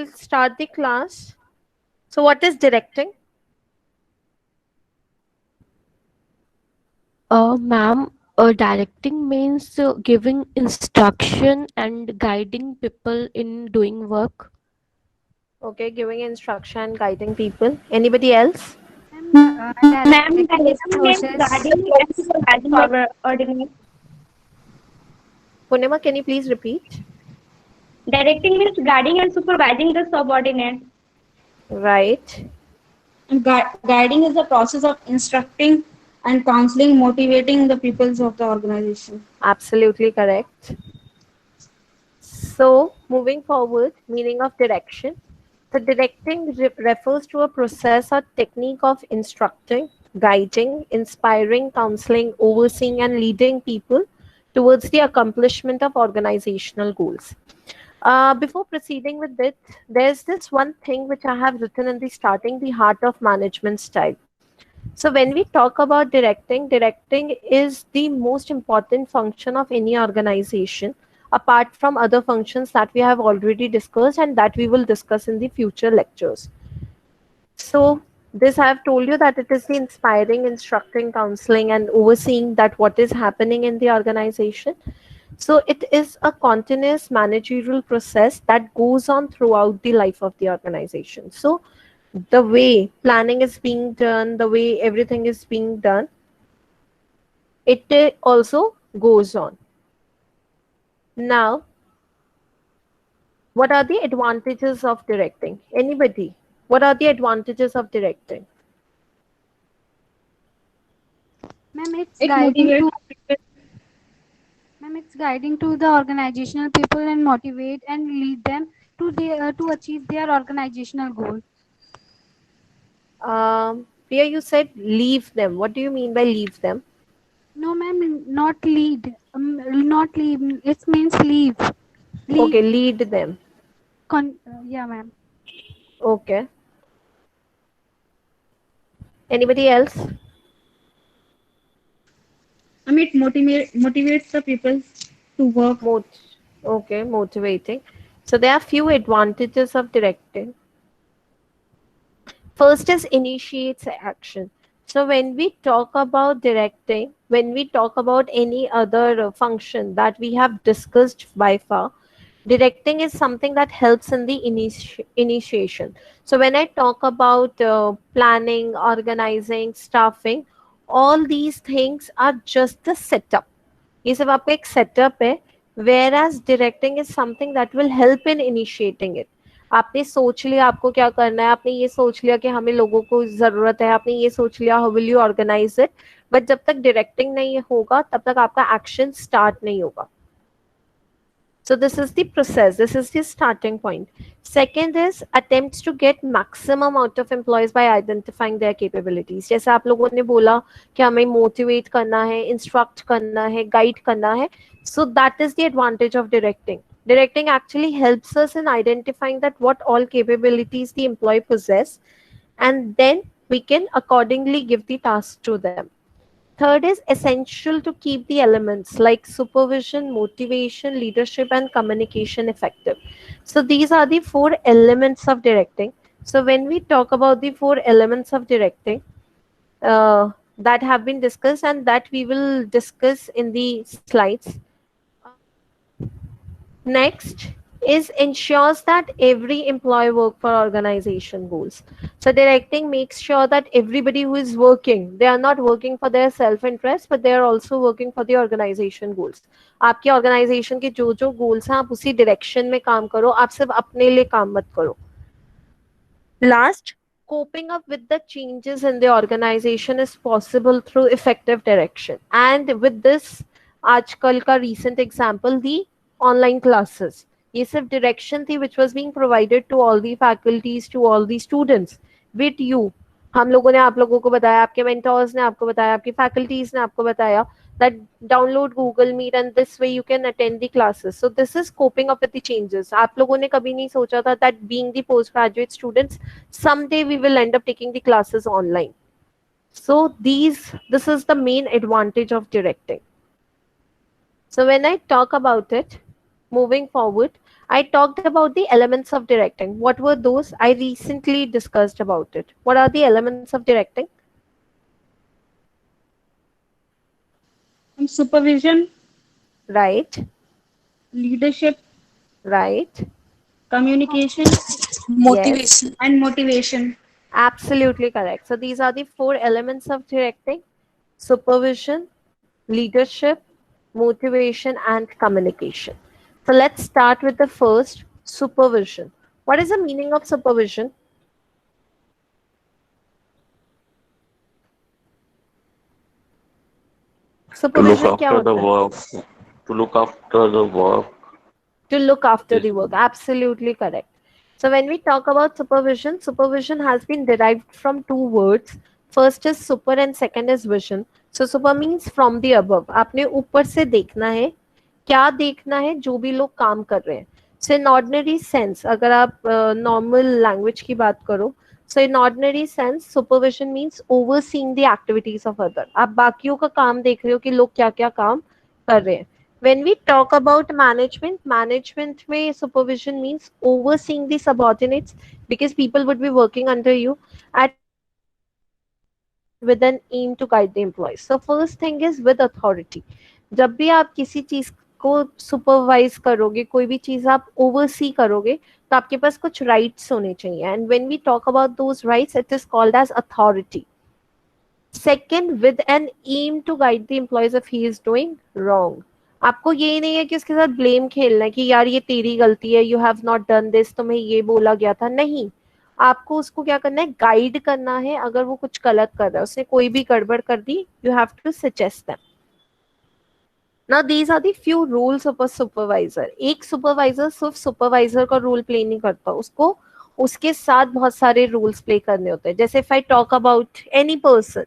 we'll start the class. So what is directing? Ma'am, directing means giving instruction and guiding people in doing work. Okay, giving instruction, guiding people. Anybody else? Ma'am, Directing is directing means process. guiding and supervising our ordinary. Punima, can you please repeat? Directing means guiding and supervising the subordinate. Right. Guiding is the process of instructing and counseling, motivating the peoples of the organization. Absolutely correct. So, moving forward, meaning of direction. The directing refers to a process or technique of instructing, guiding, inspiring, counseling, overseeing, and leading people towards the accomplishment of organizational goals. Before proceeding with it, there's this one thing which I have written in the starting, the heart of management style. So when we talk about directing, directing is the most important function of any organization, apart from other functions that we have already discussed and that we will discuss in the future lectures. So this I have told you that it is the inspiring, instructing, counseling, and overseeing that what is happening in the organization. So it is a continuous managerial process that goes on throughout the life of the organization. So the way planning is being done, the way everything is being done, it also goes on. Now, what are the advantages of directing? Anybody? What are the advantages of directing? Ma'am, it's It guiding motivates to people. ma'am, it's guiding to the organizational people and motivate and lead them to achieve their organizational goal. Priya, you said leave them. What do you mean by leave them? No, ma'am, not lead. Not leave. It means leave. Leave. Okay, lead them. Yeah, ma'am. Okay. Anybody else? It motivates the people to work. Mot- okay, motivating. So there are few advantages of directing. First is initiates action. So when we talk about directing, when we talk about any other function that we have discussed by far, directing is something that helps in the initiation. So when I talk about planning, organizing, staffing, all these things are just the setup. ये सब आपका एक setup है, whereas directing is something that will help in initiating it. आपने सोच लिया आपको क्या करना है, आपने ये सोच लिया कि हमें लोगों को ज़रूरत है, आपने ये सोच लिया how will you organize it, but जब तक directing नहीं होगा तब तक आपका action start नहीं होगा. So this is the process. This is the starting point. Second is attempts to get maximum out of employees by identifying their capabilities. जैसे आप लोगों ने बोला कि हमें motivate करना है, instruct करना है, guide करना है. So that is the advantage of directing. Directing actually helps us in identifying that what all capabilities the employee possess, and then we can accordingly give the task to them. Third is essential to keep the elements like supervision, motivation, leadership, and communication effective. So these are the four elements of directing. So when we talk about the four elements of directing that have been discussed and that we will discuss in the slides, next is ensures that every employee work for organization goals. So directing makes sure that everybody who is working, they are not working for their self-interest, but they are also working for the organization goals. आपकी organization के जो goals हैं आप उसी direction में काम करो, आप सिर्फ अपने लिए काम मत करो. Last, coping up with the changes in the organization is possible through effective direction. And with this, आजकल का recent example, the online classes. ये सिर्फ direction थी which was being provided to all the faculties, to all the students. With you, हम लोगों ने आप लोगों को बताया, आपके mentors ने आपको बताया, आपकी faculties ने आपको बताया that download Google Meet and this way you can attend the classes. So this is coping up with the changes. आप लोगों ने कभी नहीं सोचा था that being the postgraduate students, someday we will end up taking the classes online. So this is the main advantage of directing. So when I talk about it, moving forward, I talked about the elements of directing. What were those? I recently discussed about it. What are the elements of directing? Supervision, Right, leadership, right. communication, Yes, Motivation. and motivation. absolutely correct. So these are the four elements of directing: supervision, leadership, motivation, and communication. So let's start with the first, supervision. What is the meaning of supervision? To look Supervision क्या after the होता है? work, to look after the work. To look after Yes. the work. Absolutely correct. So when we talk about supervision, supervision has been derived from two words. First is super and second is vision. So super means from the above. आपने ऊपर से देखना है, क्या देखना है, जो भी लोग काम कर रहे हैं. So in ordinary sense, अगर आप normal language की बात करो, so in ordinary sense, supervision means overseeing the activities of other. आप बाकियों का काम देख रहे हो कि लोग क्या क्या काम कर रहे हैं. When we talk about management, management में supervision means overseeing the subordinates, because people would be working under you at with an aim to guide the employees. So first thing is with authority. जब भी आप किसी चीज को supervise करोगे, कोई भी चीज आप ओवरसी करोगे, तो आपके पास कुछ राइट्स होने चाहिए. And when we talk about those rights, it is called as authority. Second, with an aim to guide the employees if he is doing wrong. आपको ये नहीं है कि उसके साथ ब्लेम खेलना है कि यार ये तेरी गलती है, you have not done this, तुम्हें ये बोला गया था. नहीं, आपको उसको क्या करना है, गाइड करना है. अगर वो कुछ गलत कर रहा है, उसने कोई भी गड़बड़ कर दी, you have to suggest them. Now these are the few rules of a supervisor. एक सुपरवाइजर सिर्फ सुपरवाइजर का रोल प्ले नहीं करता, उसको उसके साथ बहुत सारे रूल्स प्ले करने होते हैं. जैसे if I talk about any person,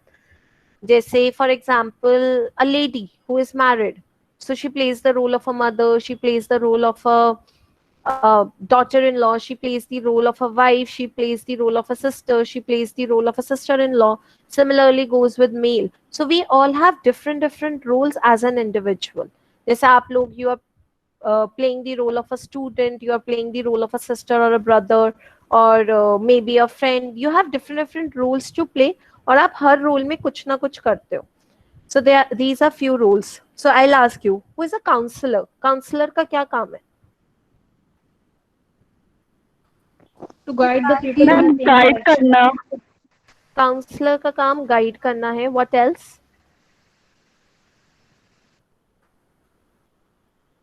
जैसे for example a lady who is married, so she plays the role of a mother, she plays the role of a daughter-in-law, she plays the role of a wife, she plays the role of a sister, she plays the role of a sister-in-law. Similarly goes with male. So we all have different roles as an individual. जैसे आप लोग, you are playing the role of a student, you are playing the role of a sister or a brother, or maybe a friend. You have different roles to play, और आप हर role में कुछ ना कुछ करते हो. So these are few roles. So I'll ask you, who is a counselor? Counselor का क्या काम है? To guide the people. Ma'am with guide information. करना. काउंसलर का काम गाइड करना है. What else?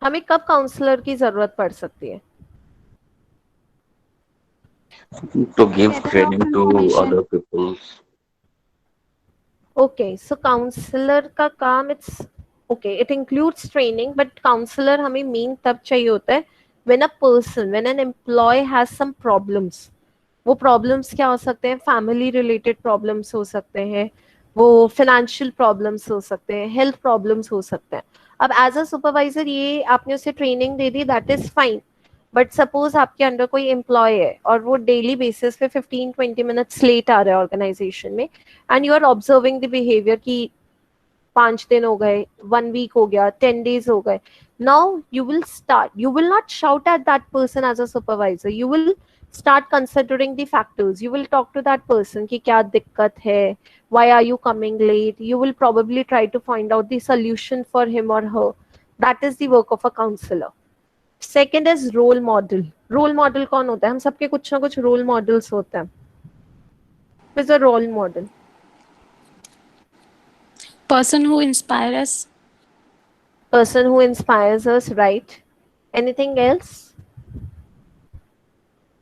हमें कब काउंसलर की जरूरत पड़ सकती है? To give Gather training of to information. other people. Okay, so counsellor का काम, it's okay, it includes training, but counsellor हमें मेन तब चाहिए होता है when a person, when an employee has some problems. वो प्रॉब्लम्स क्या हो सकते हैं? फैमिली रिलेटेड प्रॉब्लम्स हो सकते हैं, वो फाइनेंशियल प्रॉब्लम्स हो सकते हैं, हेल्थ प्रॉब्लम्स हो सकते हैं. अब एज अ सुपरवाइजर ये आपने उसे training they the, that is fine. But suppose आपके अंडर कोई एम्प्लॉय है और वो डेली बेसिस पे 15-20 मिनट्स लेट आ रहा है ऑर्गेनाइजेशन में, and you are observing the behaviour की 5 दिन हो गए, 1 वीक हो गया, 10 days हो गए. Now you will not shout at that person as a supervisor. You will start considering the factors. You will talk to that person कि क्या दिक्कत है, why are you coming late. You will probably try to find out the solution for him or her. That is the work of a counselor. Second is role model. Role model कौन होता है? हम सबके कुछ ना कुछ role models होते हैं. Who is a role model? Person who inspires us. Person who inspires us, right? Anything else?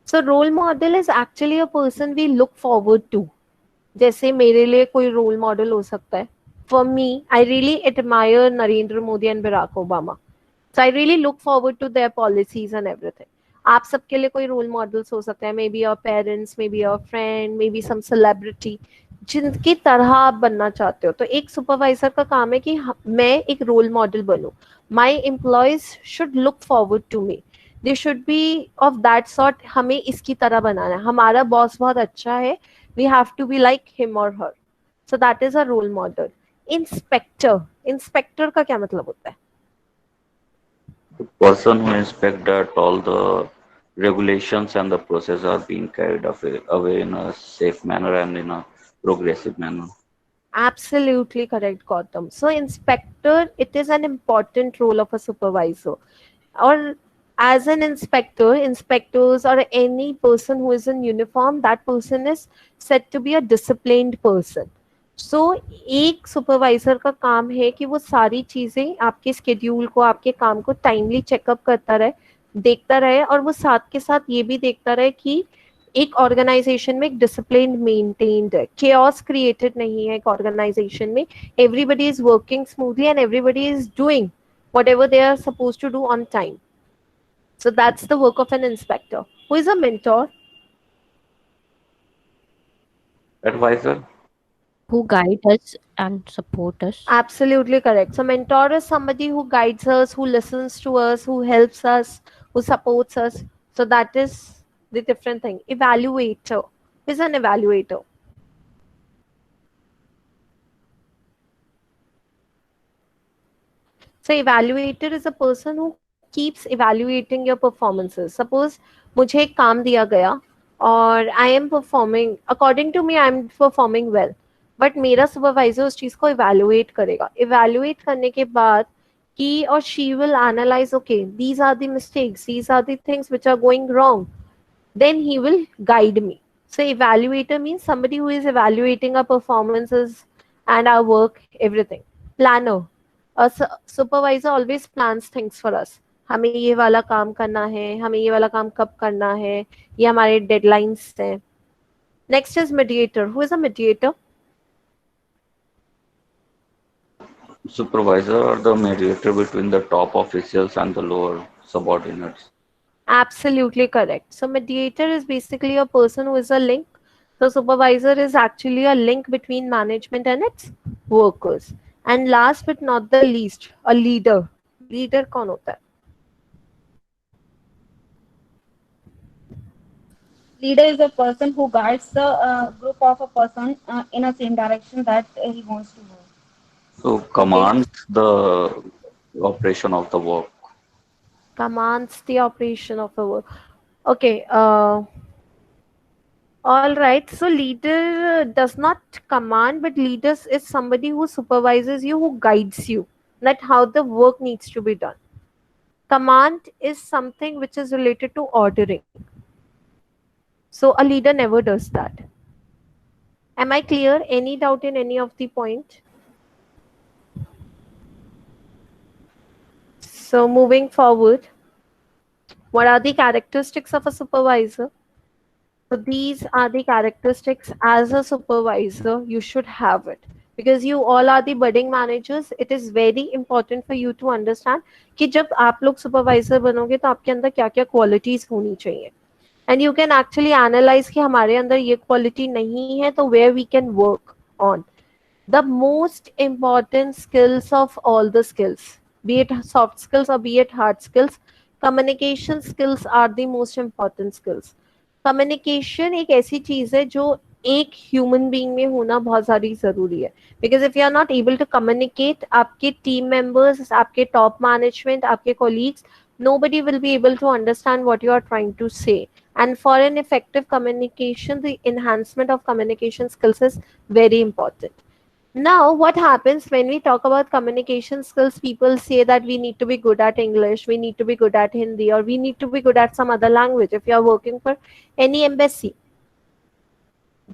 So role model is actually a person we look forward to. जैसे मेरे लिए कोई रोल मॉडल हो सकता है. For me, I really admire Narendra Modi and Barack Obama. So I really look forward to their policies and everything. आप सबके लिए कोई रोल मॉडल्स हो सकते हैं. Maybe your parents, maybe your friend, maybe some celebrity, जिनकी तरह आप बनना चाहते हो. तो एक सुपरवाइजर का काम है कि मैं एक रोल मॉडल बनूं. My employees should look forward to me. They should be of that sort. हमें इसकी तरह बनाना है. हमारा बॉस बहुत अच्छा है, we have to be like him or her. So that is a role model. Inspector. Inspector का क्या मतलब होता है? The person who inspect that all the regulations and the process are being carried away in a safe manner and in a progressive manner. Absolutely correct, Gautam. So, inspector, it is an important role of a supervisor. Or as an inspector, inspectors or any person who is in uniform, that person is said to be a disciplined person. सो एक supervisor का काम है कि वो सारी चीजें आपके schedule को, आपके काम को टाइमली चेकअप करता रहे, देखता रहे, और वो साथ के साथ ये भी देखता रहे कि एक ऑर्गेनाइजेशन में एक डिसिप्लिन मेंटेन्ड है, केओस क्रिएटेड नहीं है एक ऑर्गेनाइजेशन में, everybody is working smoothly and everybody is doing whatever they are supposed to do on time. So that's the work of an inspector. Who is a mentor? Advisor, Who guide us and support us. Absolutely correct. So mentor is somebody who guides us, who listens to us, who helps us, who supports us. So that is the different thing. Evaluator. Who is an evaluator? So evaluator is a person who keeps evaluating your performances. Suppose मुझे एक काम दिया गया और I am performing according to me, I am performing well, but मेरा supervisor उस चीज को evaluate करेगा. Evaluate करने के बाद he or she will analyze, okay, these are the mistakes, these are the things which are going wrong. Then he will guide me. So evaluator means somebody who is evaluating our performances and our work, everything. Planner. A supervisor always plans things for us. हमें ये वाला काम करना है, हमें ये वाला काम कब करना है, ये हमारे डेडलाइंस हैं. Next is mediator. Who is a mediator? supervisor or the mediator between the top officials and the lower subordinates. Absolutely correct. So mediator is basically a person who is a link. So supervisor is actually a link between management and its workers. And last but not the least, a leader. Leader कौन होता है? Leader is a person who guides the group of a person in a same direction that he wants to go. So commands the operation of the work. Commands the operation of the work. Okay. All right. So leader does not command, but leaders is somebody who supervises you, who guides you, that how the work needs to be done. Command is something which is related to ordering. So a leader never does that. Am I clear? Any doubt in any of the point? So moving forward, what are the characteristics of a supervisor? So these are the characteristics. As a supervisor, you should have it. Because you all are the budding managers, it is very important for you to understand कि जब आप लोग supervisor बनोगे तो आपके अंदर क्या क्या qualities होनी चाहिए. And you can actually analyze कि हमारे अंदर ये quality नहीं है तो where we can work on. The most important skills of all the skills, be it soft skills or be it hard skills, communication skills are the most important skills. Communication एक ऐसी चीज है जो एक human being में होना बहुत सारी जरूरी है. Because if you are not able to communicate, आपके टीम मेंबर्स, आपके टॉप मैनेजमेंट, आपके colleagues, nobody will be able to understand what you are trying to say. And for an effective communication, the enhancement of communication skills is very important. Now, what happens when we talk about communication skills? People say that we need to be good at English, we need to be good at Hindi, or we need to be good at some other language if you are working for any embassy.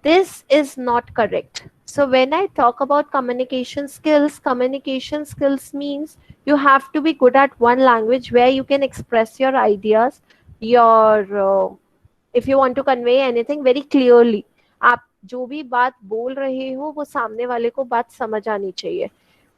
This is not correct. So when I talk about communication skills means you have to be good at one language where you can express your ideas, your if you want to convey anything very clearly. आप जो भी बात बोल रहे हो वो सामने वाले को बात समझ आनी चाहिए.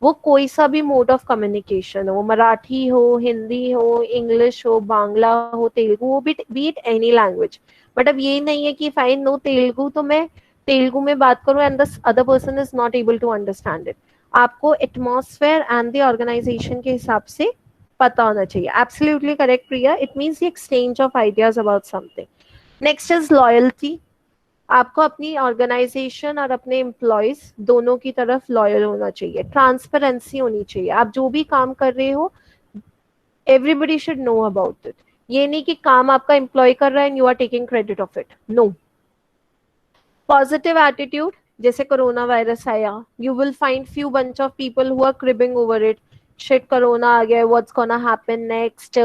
वो कोई सा भी मोड ऑफ कम्युनिकेशन हो, मराठी हो, हिंदी हो, इंग्लिश हो, बांग्ला हो, तेलुगु हो, be it any language. But अब ये नहीं है कि if I know तेलुगु तो मैं तेलुगु में बात करूं and the other person is not able to understand it. आपको एटमॉस्फेयर एंड द ऑर्गेनाइजेशन के हिसाब से पता होना चाहिए. Absolutely correct Priya. It means the exchange of ideas about something. Next is loyalty. आपको अपनी ऑर्गेनाइजेशन और अपने एम्प्लॉयज दोनों की तरफ लॉयल होना चाहिए. ट्रांसपेरेंसी होनी चाहिए. आप जो भी काम कर रहे हो, Everybody should know about it. ये नहीं कि काम आपका एम्प्लॉय कर रहा है and you are taking credit of it. No. Positive attitude, जैसे कोरोना वायरस आया, you will find few bunch of people who are cribbing over it. Shit, corona आ गया, what's gonna happen next?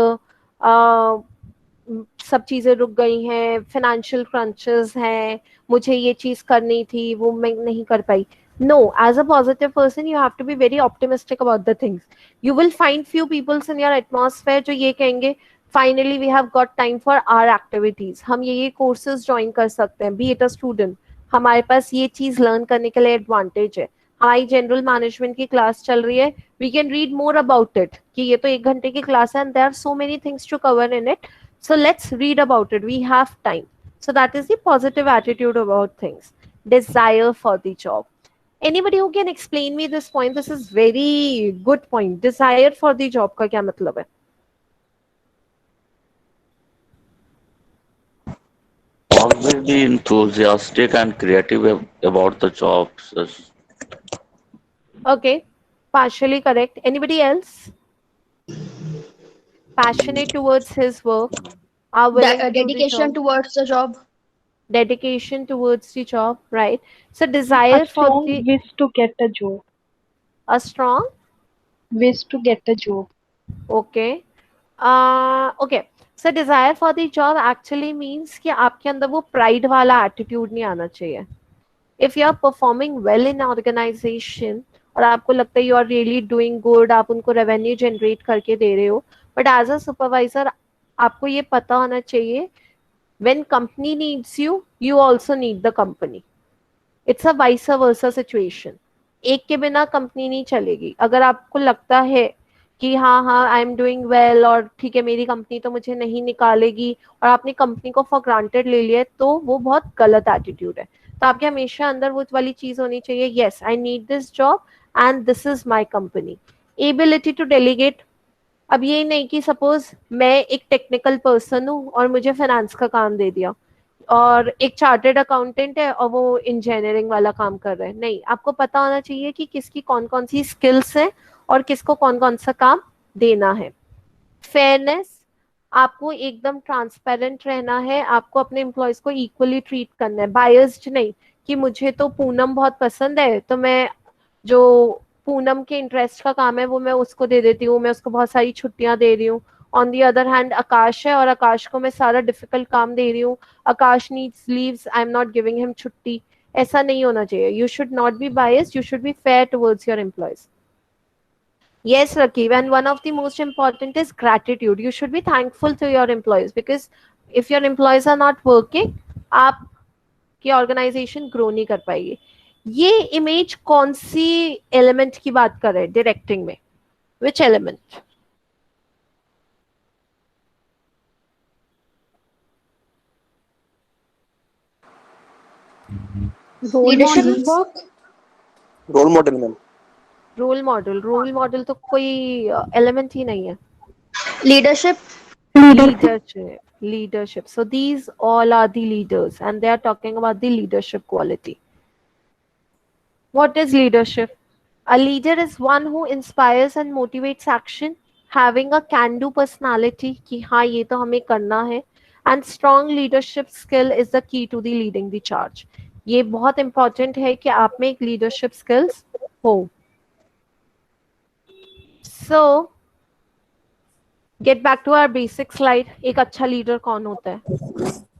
सब चीजें रुक गई हैं, फाइनेंशियल क्रंचेस हैं, मुझे ये चीज करनी थी, वो मैं नहीं कर पाई. No, as a positive person, you have to be very optimistic about the things. You will find few people in your atmosphere जो ये कहेंगे, finally we have got time for our activities. हम ये courses join कर सकते हैं, be it a student. हमारे पास ये चीज लर्न करने के लिए एडवांटेज है. हमारी जनरल मैनेजमेंट की क्लास चल रही है, we can read more about it, कि ये तो 1 घंटे की क्लास है and there are so many things to cover in it, so let's read about it, we have time. So that is the positive attitude about things. Desire for the job. Anybody who can explain me this point? This is very good point. Desire for the job का क्या मतलब है? Always be enthusiastic and creative about the jobs. Okay, partially correct. Anybody else? Passionate towards his work. Are willing to do the Dedication job. towards the job. Dedication towards the job, right? So desire A for strong the wish to get a job. a strong. Wish to get a job. Okay. Okay. So desire for the job actually means कि आपके अंदर वो pride वाला attitude नहीं आना चाहिए. If you are performing well in organization और आपको लगता है you are really doing good, आप उनको revenue generate करके दे रहे हो, but as a supervisor आपको ये पता होना चाहिए when company needs you, you also need the company. It's a vice versa situation. एक के बिना कंपनी नहीं चलेगी. अगर आपको लगता है कि हाँ आई एम डूइंग वेल और ठीक है मेरी कंपनी तो मुझे नहीं निकालेगी और आपने कंपनी को फॉर ग्रांटेड ले लिया, तो वो बहुत गलत एटीट्यूड है. तो आपके हमेशा अंदर वो वाली चीज होनी चाहिए, yes I need this job and this is my company. Ability to delegate. अब ये नहीं कि सपोज मैं एक टेक्निकल पर्सन हूँ और मुझे फाइनेंस का काम दे दिया और एक चार्टर्ड अकाउंटेंट है और वो इंजीनियरिंग वाला काम कर रहा है. नहीं, आपको पता होना चाहिए कि किसकी कौन कौन सी स्किल्स हैं और किसको कौन कौन सा काम देना है. फेयरनेस, आपको एकदम ट्रांसपेरेंट रहना है, आपको अपने एम्प्लॉयज को इक्वली ट्रीट करना है, बायस्ड नहीं कि मुझे तो पूनम बहुत पसंद है तो मैं जो पूनम के इंटरेस्ट का काम है वो मैं उसको दे देती हूँ, मैं उसको बहुत सारी छुट्टियां दे रही हूँ. ऑन दी अदर हैंड आकाश है और आकाश को मैं सारा डिफिकल्ट काम दे रही हूँ, Akash needs leaves, I am not giving him छुट्टी. ऐसा नहीं होना चाहिए. You should not be biased, you should be fair towards your employees. Yes, Rakib, and one of the most important is gratitude. You should be thankful to your employees because if your employees are not working, आपकी organization grow नहीं कर पाएगी. ये image कौन सी element की बात कर रहे हैं directing में? Which element? Leadership work. Role model ma'am. Role model तो कोई एलिमेंट ही नहीं है. Leadership. Leadership. So these all are the leaders and they are talking about the leadership quality. What is leadership? A leader is one who inspires and motivates action, having a can-do personality कि हाँ ये तो हमें करना है, and strong leadership skill is the key to the leading the charge. ये बहुत important है कि आप में एक leadership skills हो. So, get back to our basic slide. एक अच्छा leader कौन होता है?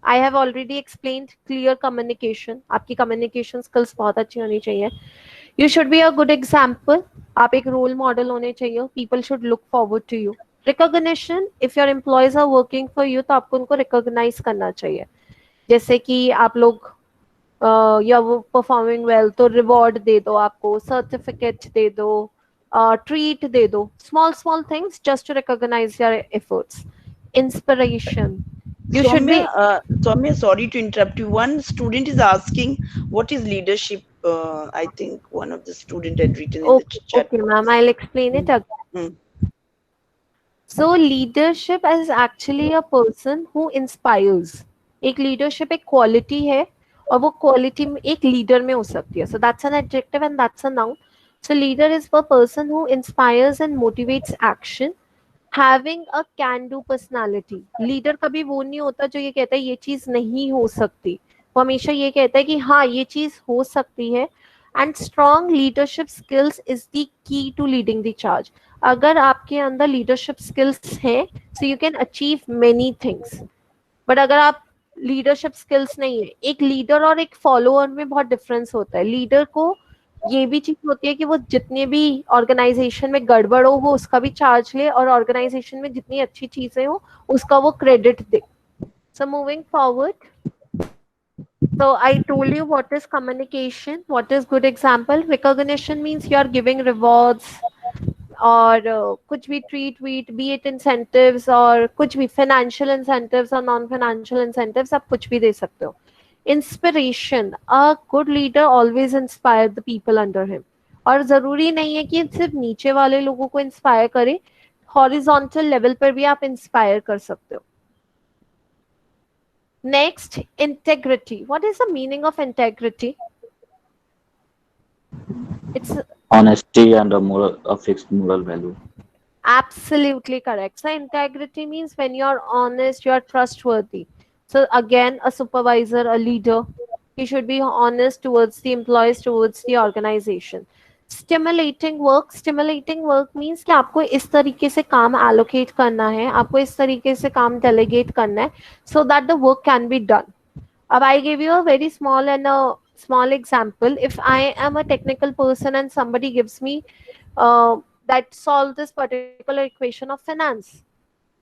I have already explained clear communication. आपकी communication skills बहुत अच्छी होनी चाहिए. You should be a good example. आप एक role model होने चाहिए. People should look forward to you. Recognition. If your employees are working for you, तो आपको उनको recognize करना चाहिए. जैसे कि आप लोग या वो performing well, तो reward दे दो आपको, certificate दे दो, treat दे दो. Small things just to recognize your efforts. Inspiration. You should be. Soumya, sorry to interrupt you. One student is asking, what is leadership? I think one of the student had written in the chat. Okay, ma'am, I'll explain it again. So, leadership is actually a person who inspires. एक leadership एक quality है और वो quality एक leader में हो सकती है. So that's an adjective and that's a noun. So leader is a person who inspires and motivates action, having a can do personality, leader कभी वो नहीं होता जो ये कहता है ये चीज नहीं हो सकती, वो हमेशा ये कहता है कि हाँ ये चीज हो सकती है। And strong leadership skills is the key to leading the charge. अगर आपके अंदर लीडरशिप स्किल्स हैं so you can achieve many things. But अगर आप लीडरशिप स्किल्स नहीं है, एक लीडर और एक फॉलोअर में बहुत डिफरेंस होता है। लीडर को ये भी चीज होती है कि वो जितने भी ऑर्गेनाइजेशन में गड़बड़ हो वो उसका भी चार्ज ले, और ऑर्गेनाइजेशन में जितनी अच्छी चीजें हो उसका वो credit they. So moving forward, so I told you what is communication, what is good example. Recognition means you are giving rewards और कुछ भी treat wheat, B it incentives और कुछ भी फाइनेंशियल इंसेंटिव्स और नॉन फाइनेंशियल इंसेंटिव्स, आप कुछ भी दे सकते हो। Inspiration, a good leader always inspire the people under him, और जरूरी नहीं है कि सिर्फ नीचे वाले लोगों को इंस्पायर करे, हॉरिजॉन्टल लेवल पर भी आप इंस्पायर कर सकते हो। Next, integrity. What is the meaning of integrity? It's Honesty and a fixed moral value. absolutely correct. So integrity means when you're honest, you're trustworthy. So again, a supervisor, a leader, he should be honest towards the employees, towards the organization. Stimulating work means कि आपको इस तरीके से काम allocate करना है, आपको इस तरीके से काम delegate करना है, so that the work can be done. अब I give you a very small example. If I am a technical person and somebody gives me that solve this particular equation of finance,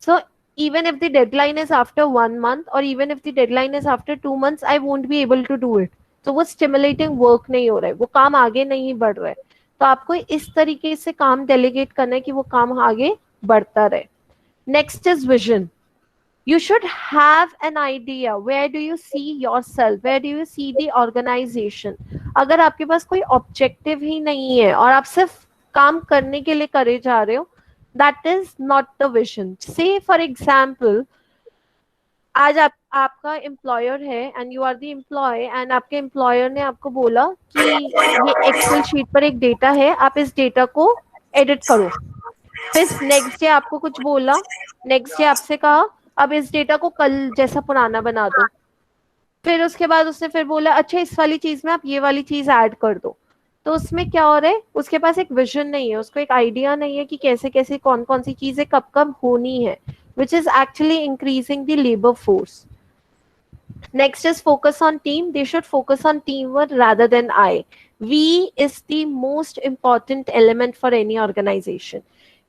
so even if the deadline is after 1 month or even if the deadline is after 2 months, I won't be able to do it. तो वो stimulating work नहीं हो रहा है, वो काम आगे नहीं बढ़ रहा है। तो आपको इस तरीके से काम delegate करना है कि वो काम आगे बढ़ता रहे। Next is vision. You should have an idea, where do you see yourself, where do you see the organization. अगर आपके पास कोई ऑब्जेक्टिव ही नहीं है और आप सिर्फ काम करने के लिए करे जा रहे हो, that is not the vision. Say for example, आज आपका एम्प्लॉयर है and you are the employee, and आपके एम्प्लॉयर ने आपको बोला कि ये एक्सेल शीट पर एक डेटा है, आप इस डेटा को एडिट करो। फिर नेक्स्ट डे आपको कुछ बोला, नेक्स्ट डे आपसे कहा अब इस डेटा को कल जैसा पुराना बना दो। फिर उसके बाद उसने फिर बोला अच्छा इस वाली चीज में आप ये वाली चीज ऐड कर दो। तो उसमें क्या हो रहा है, उसके पास एक विजन नहीं है, उसको एक आइडिया नहीं है कि कैसे कैसे कौन कौन सी चीजें कब कब होनी है, which is actually increasing the labor force. Next is focus on team. They should focus on teamwork rather than I. We is the most important element for any organization.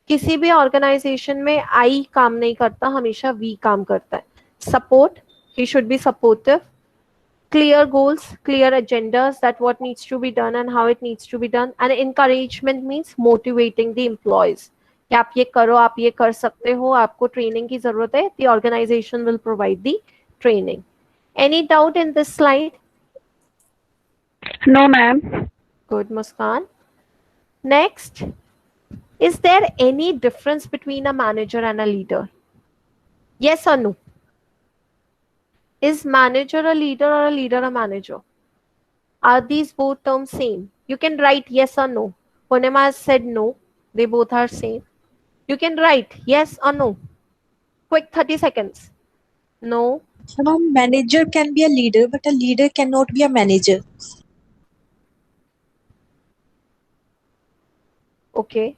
किसी भी ऑर्गेनाइजेशन में आई काम नहीं करता, हमेशा वी काम करता है। Support, he should be supportive, clear goals, clear agendas, that what needs to be done and how it needs to be done, and encouragement means motivating the employees कि आप ये करो, आप ये कर सकते हो, आपको ट्रेनिंग की जरूरत है, the organisation will provide the training. Any doubt in this slide? No, ma'am. Good, Muskan. Next, is there any difference between a manager and a leader? Yes or no? Is manager a leader or a leader a manager? Are these both terms same? You can write yes or no. Purnima has said no. They both are same. You can write yes or no. Quick 30 seconds. No. So, ma'am, manager can be a leader, but a leader cannot be a manager. Okay.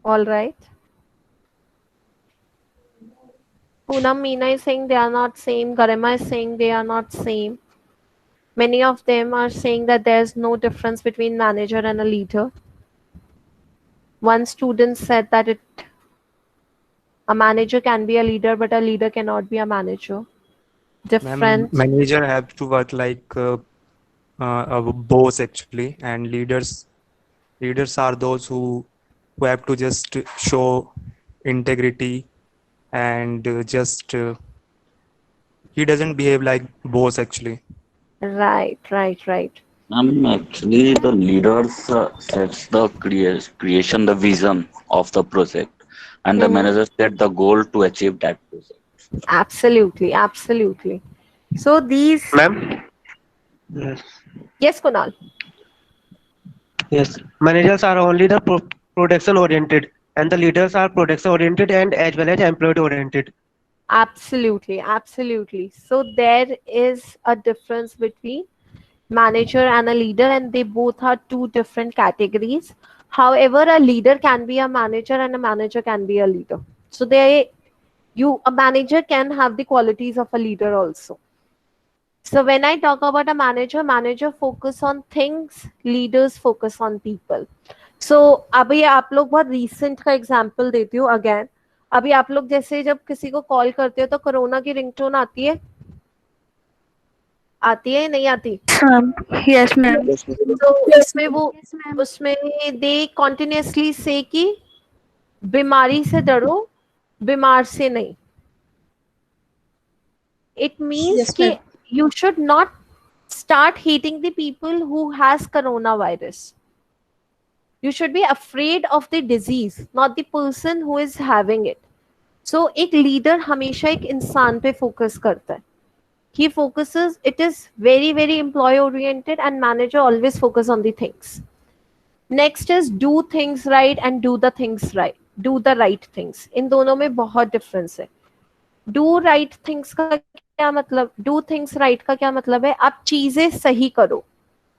All right. Poonam, Meena is saying they are not same. Garima is saying they are not same. Many of them are saying that there's no difference between manager and a leader. One student said that a manager can be a leader, but a leader cannot be a manager. Different. Manager have to work like a boss actually, and leaders are those who have to just show integrity and he doesn't behave like boss actually. Right. Actually, the leaders sets the creation, the vision of the project, and the manager set the goal to achieve that project. Absolutely. So these. Ma'am. Yes, Kunal. Yes, managers are only the production oriented and the leaders are production oriented and as well as employee oriented. Absolutely, absolutely. So there is a difference between manager and a leader, and they both are two different categories. However, a leader can be a manager and a manager can be a leader. So a manager can have the qualities of a leader also. So when I talk about a manager focus on things, leaders focus on people. So अभी आप लोग बहुत recent का example देती हूँ again. अभी आप लोग जैसे जब किसी को कॉल करते हो तो कोरोना की रिंगटोन आती है नहीं आती? Yes, ma'am. तो उसमें दे continuously say कि बीमारी से डरो, बीमार से नहीं. It means Yes, कि ma'am. you should not start hating the people who has coronavirus. You should be afraid of the disease, not the person who is having it. So एक leader हमेशा एक इंसान पे focus करता है. He focuses, it is very, very employee oriented, and manager always focus on the things. Next is do things right and do the things right. Do the right things. इन दोनों में बहुत difference है. Do right things का क्या मतलब? Do things right का क्या मतलब है? आप चीजें सही करो.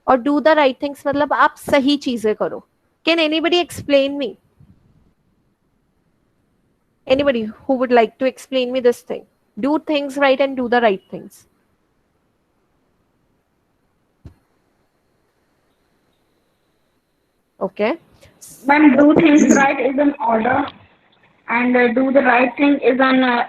और do the right things मतलब आप सही चीजें करो. Can anybody explain me? Anybody who would like to explain me this thing? Do things right and do the right things. Okay. When do things right is an order, and do the right thing is an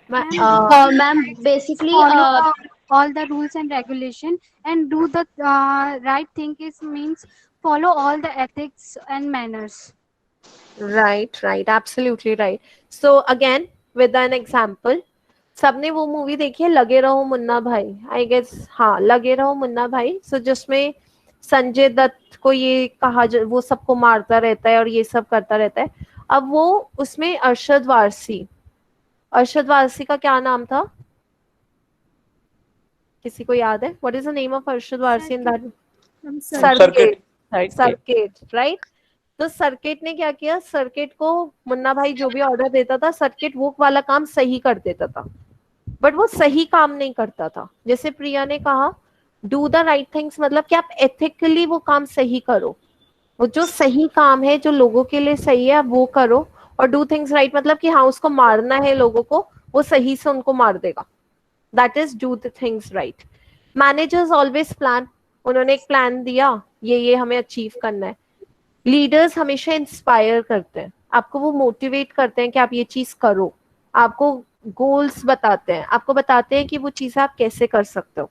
Ma'am, basically, Follow all the rules and regulation, and do the right thing is means follow all the ethics and manners. Right, absolutely right. So again, with an example, सबने वो movie देखी है लगे रहो मुन्ना भाई? I guess हाँ, लगे रहो मुन्ना भाई. सो जिसमें संजय दत्त को ये कहा वो सबको मारता रहता है और ये सब करता रहता है. अब वो उसमें अरशद वारसी का क्या नाम था? किसी को याद है? What is the name of Arshad Varsi in that? Circuit, right? तो सर्किट ने क्या किया? सर्किट को मुन्ना भाई जो भी ऑर्डर देता था, सर्किट वो वाला काम सही कर देता था, बट वो सही काम नहीं करता था. जैसे प्रिया ने कहा, डू द राइट थिंग्स मतलब कि आप एथिकली वो काम सही करो. वो जो सही काम है, जो लोगों के लिए सही है, वो करो. और डू थिंग्स राइट मतलब कि हाँ, उसको मारना है लोगों को, वो सही से उनको मार देगा. That is do the things right. Managers always plan. उन्होंने एक प्लान दिया, ये हमें अचीव करना है. लीडर्स हमेशा इंस्पायर करते हैं, आपको वो मोटिवेट करते हैं कि आप ये चीज करो. आपको गोल्स बताते हैं, आपको बताते हैं कि वो चीज आप कैसे कर सकते हो.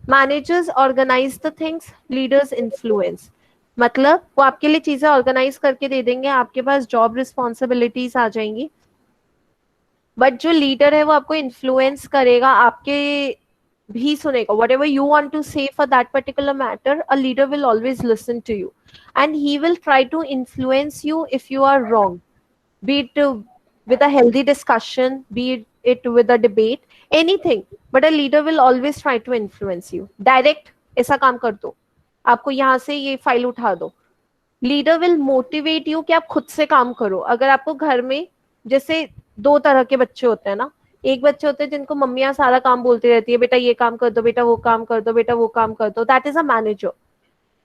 Managers organise the things, leaders influence. मतलब वो आपके लिए चीजें ऑर्गेनाइज करके दे देंगे, आपके पास जॉब रिस्पॉन्सिबिलिटीज आ जाएंगी, बट जो लीडर है वो आपको इन्फ्लुएंस करेगा, आपके भी सुनेगा. whatever you want to say for that particular matter, a leader will always listen to you, and he will try to influence you if you are wrong, be it with a healthy discussion, be it with a debate, anything, but a leader will always try to influence you. Direct ऐसा काम कर दो, आपको यहाँ से ये file उठा दो. लीडर विल मोटिवेट यू कि आप खुद से काम करो. अगर आपको घर में जैसे दो तरह के बच्चे होते हैं ना, एक बच्चे होते हैं जिनको मम्मियां सारा काम बोलती रहती है, बेटा ये काम कर दो, बेटा वो काम कर दो, बेटा वो काम कर दो, दैट इज अ मैनेजर.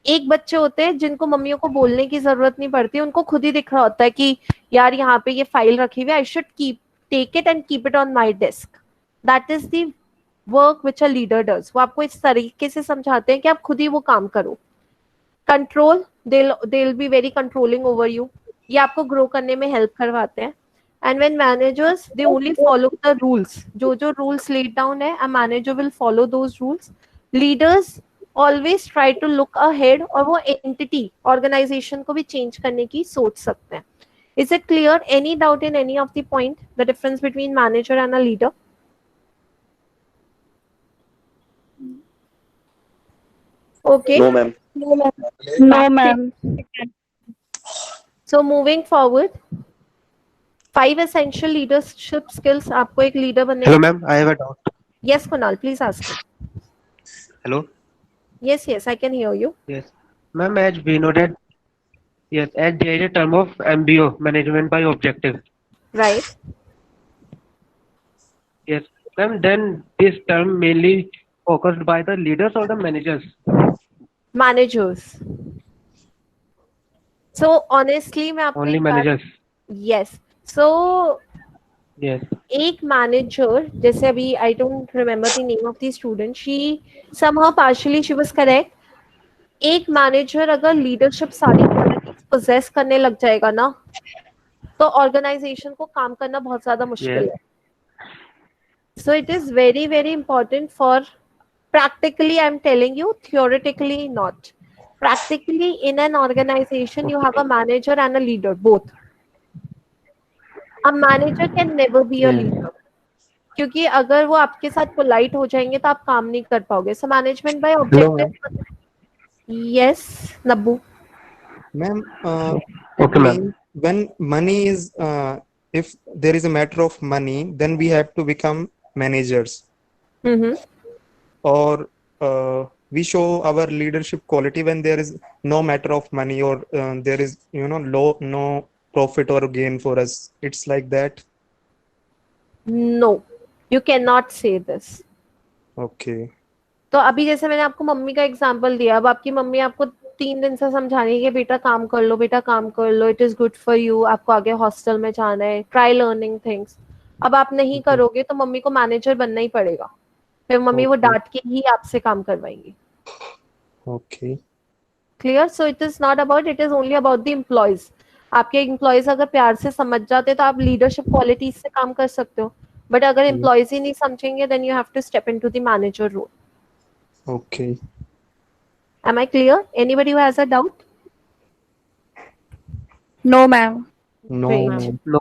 एक बच्चे होते हैं जिनको मम्मियों को बोलने की जरूरत नहीं पड़ती, उनको खुद ही दिख रहा होता है कि यार यहाँ पे ये फाइल रखी हुई है, I should take it and keep it on my desk. That is the work which a leader does. वो आपको इस तरीके से समझाते हैं कि आप खुद ही वो काम करो. Control, they will be very controlling over you. ये आपको ग्रो करने में हेल्प करवाते हैं. And when managers, they only follow the rules. जो rules laid down है, a manager will follow those rules. Leaders always try to look ahead, और वो entity, organization को भी change करने की सोच सकते हैं. Is it clear? Any doubt in any of the point? The difference between manager and a leader? Okay. No, ma'am. No, ma'am. So moving forward, 5 essential leadership skills आपको एक leader बनने. Hello, ma'am. I have a doubt. Yes, Kunal, please ask me. Hello. Yes, I can hear you. Yes, ma'am. As we know that Yes, and there is a term of MBO, management by objective. right? Yes, ma'am. Then this term mainly focused by the leaders or the managers. Managers. So honestly मैं आपको Only एक बात, managers. yes. So Yes. एक manager, जैसे अभी I don't remember the name of the student, she somehow partially she was correct. एक manager अगर leadership सारी क्वालिटीज पोजेस करने लग जाएगा ना, तो ऑर्गेनाइजेशन को काम करना बहुत ज्यादा मुश्किल है. So it is very, very important for practically, I'm telling you, theoretically not. Practically in an organization, you have a manager and a leader, both. A manager can never be a leader. क्योंकि अगर वो आपके साथ polite हो जाएंगे तो आप काम नहीं कर पाओगे. So management by objective. Yes, Nabbu. Ma'am, Okay, ma'am. when money is, if there is a matter of money, then we have to become managers. Mm-hmm. Or we show our leadership quality when there is no matter of money, or there is, no profit or gain for us. It's like that. No, you cannot say this. Okay. तो अभी जैसे मैंने आपको mummy का example दिया, अब आपकी mummy आपको 3 दिन से समझा रही है कि बेटा काम कर लो, बेटा काम कर लो, it is good for you, आपको आगे हॉस्टल में जाना है, ट्राई लर्निंग थिंग्स. अब आप नहीं करोगे तो मम्मी को मैनेजर बनना ही पड़ेगा, फिर मम्मी वो डांट के ही आपसे काम करवाएंगी. Okay. Clear? So it is not about, it is only about the employees. आपके एम्प्लॉयज अगर प्यार से समझ जाते तो आप लीडरशिप क्वालिटीज से काम कर सकते हो, बट अगर एम्प्लॉयज ही नहीं समझेंगे then you have to step into the manager role. Okay. Am I clear? Anybody who has a doubt? No, ma'am. No, Great. ma'am. No.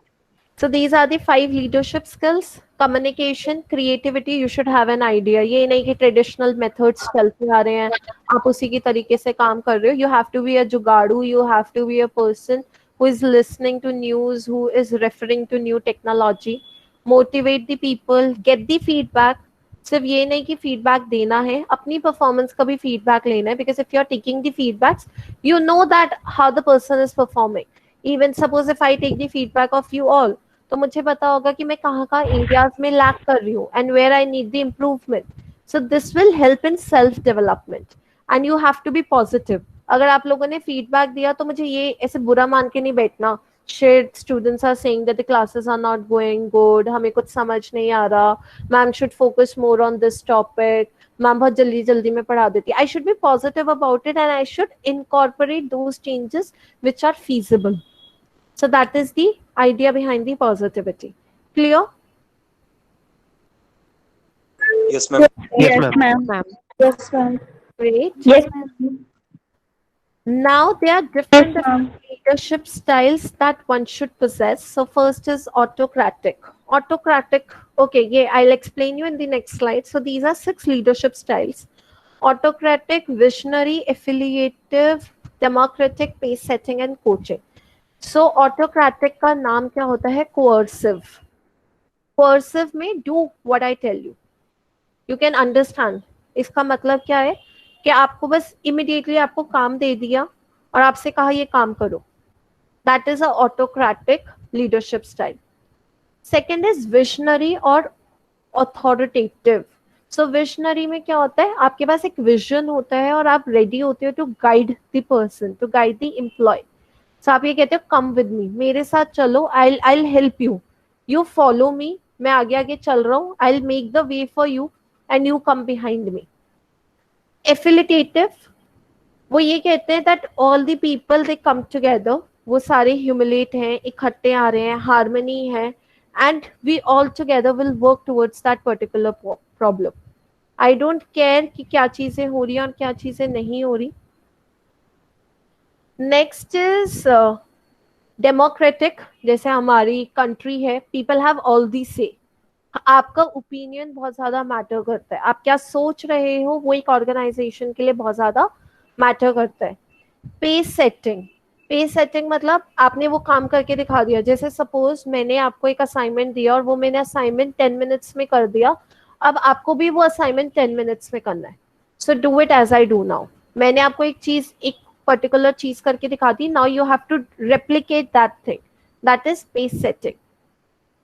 So these are the 5 leadership skills. Communication, creativity, you should have an idea. ये नहीं कि traditional methods चलते आ रहे हैं, आप उसी की तरीके से काम कर रहे हो. You have to be a जुगाड़ू, you have to be a person who is listening to news, who is referring to new technology, motivate the people, get the feedback. सिर्फ ये नहीं कि फीडबैक देना है, अपनी परफॉर्मेंस का भी फीडबैक लेना है, because if you are taking the feedbacks you know that how the person is performing. Even suppose if I take the feedback of you all, तो मुझे पता होगा कि मैं कहाँ कहाँ एरियाज में लैक कर रही हूँ and where I need the improvement. So this will help in self development and you have to be positive. अगर आप लोगों ने फीडबैक दिया तो मुझे ये ऐसे बुरा मान के नहीं बैठना, shit, students are saying that the classes are not going good, हमें कुछ समझ नहीं आ रहा, ma'am should focus more on this topic, ma'am बहुत जल्दी जल्दी में पढ़ा देती. I should be positive about it and I should incorporate those changes which are feasible. So that is the idea behind the positivity. Clear? Yes, ma'am. Yes, ma'am. Yes, ma'am. Great. Yes, ma'am. Now there are different leadership styles that one should possess. So first is autocratic. Autocratic, okay, yeah, I'll explain you in the next slide. So these are 6 leadership styles. Autocratic, visionary, affiliative, democratic, pace setting and coaching. So autocratic का नाम क्या होता है? Coercive. Coercive में do what I tell you. You can understand. इसका मतलब क्या है कि आपको बस इमीडिएटली आपको काम दे दिया और आपसे कहा ये काम करो. That is a autocratic leadership style. Second is visionary और अथॉरिटेटिव. सो विजनरी में क्या होता है? आपके पास एक विजन होता है और आप रेडी होते हो to guide the person, to guide the employee. So आप ये कहते हो कम विद मी, मेरे साथ चलो, I will help you, you follow me, मैं आगे आगे चल रहा हूँ, I will make the way for you and you come behind me. Affiliative, वो ये कहते हैं that all the people they come together, वो सारे ह्यूमिलेट हैं, इकट्ठे आ रहे हैं, हार्मनी है and we all together will work towards that particular problem. I don't care कि क्या चीजें हो रही हैं और क्या चीजें नहीं हो रही. Next is democratic. जैसे हमारी कंट्री है, पीपल हैव ऑल दी से. आपका ओपिनियन बहुत ज्यादा मैटर करता है, आप क्या सोच रहे हो वो एक ऑर्गेनाइजेशन के लिए बहुत ज्यादा मैटर करता है. Pace setting. पेस सेटिंग मतलब आपने वो काम करके दिखा दिया. जैसे सपोज मैंने आपको एक असाइनमेंट दिया और वो मैंने असाइनमेंट 10 मिनट्स में कर दिया, अब आपको भी वो असाइनमेंट 10 मिनट्स में करना है. So do it as I do now. मैंने आपको एक चीज, एक पर्टिकुलर चीज करके दिखा दी, now you have to replicate that thing, that is pace setting.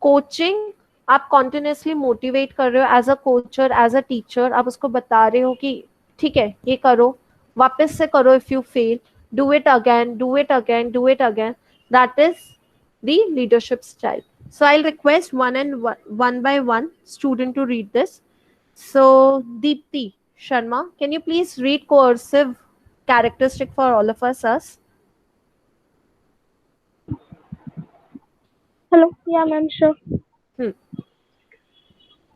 Coaching, आप कॉन्टिन्यूसली मोटिवेट कर रहे हो as a coacher, as a teacher, आप उसको बता रहे हो कि ठीक है ये करो, वापस से करो, if you fail do it again, do it again, do it again. That is the leadership style. So I'll request one by one student to read this. So Deepti Sharma, can you please read coercive characteristic for all of us? Hello. Yeah, ma'am. Sure.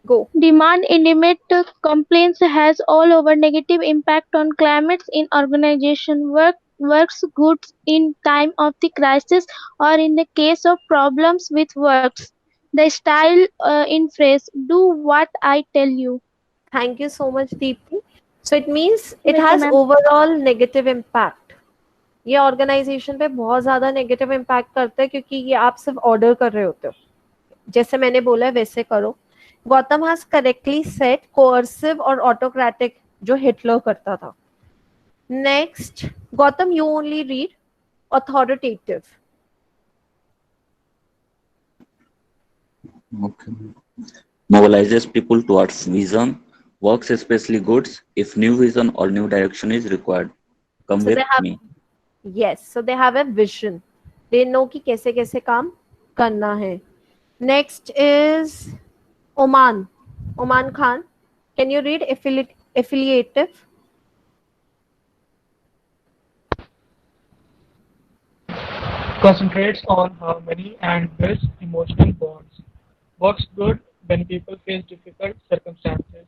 Go. Demand intimate complaints has all over negative impact on climates in organization. Works goods in time of the crisis or in the case of problems with works. The style in phrase, do what I tell you. Thank you so much, Deepti. So it means it Welcome, has ma'am. overall negative impact. ये organisation पे बहुत ज्यादा negative impact करता है क्योंकि ये आप सिर्फ ऑर्डर कर रहे होते हो, जैसे मैंने बोला है वैसे करो. Gautam has correctly set coercive और ऑटोक्रेटिक, जो हिटलर करता था. Next Gautam, you only read authoritative. Okay. Mobilizes people towards vision, works especially goods if new vision or new direction is required. Come So with they have, me. yes, so they have a vision. They know कि कैसे कैसे काम करना है. Next is Oman. Oman Khan, can you read affiliative? Concentrates on harmony and builds emotional bonds. Works good when people face difficult circumstances.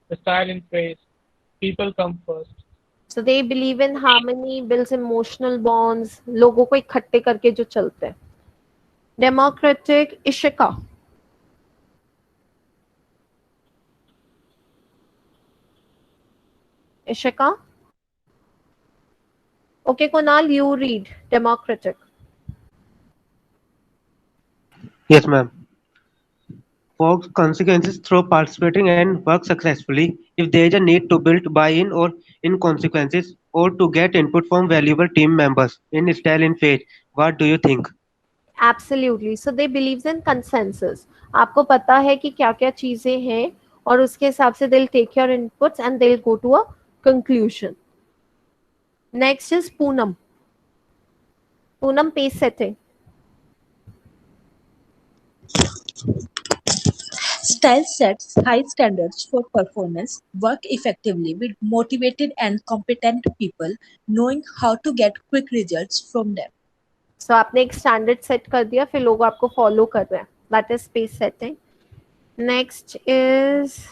The style in phrase, people come first. So they believe in harmony, builds emotional bonds, लोगों को इकट्ठे करके जो चलते हैं. Democratic, Ishika. Ishika? Okay, Kunal, you read democratic. Yes, ma'am. For consequences through participating and work successfully, if there is a need to build buy-in or in consequences, or to get input from valuable team members in style in phase. What do you think? Absolutely. So they believes in consensus. आपको पता है कि क्या क्या चीजें हैं और उसके हिसाब से they'll take your inputs and they'll go to a conclusion. Next is Poonam. Poonam, pace setting. Style sets high standards for performance, work effectively with motivated and competent people, knowing how to get quick results from them. So आपने एक standard set कर दिया, फिर लोग आपको follow कर रहे हैं. That is pace setting. Next is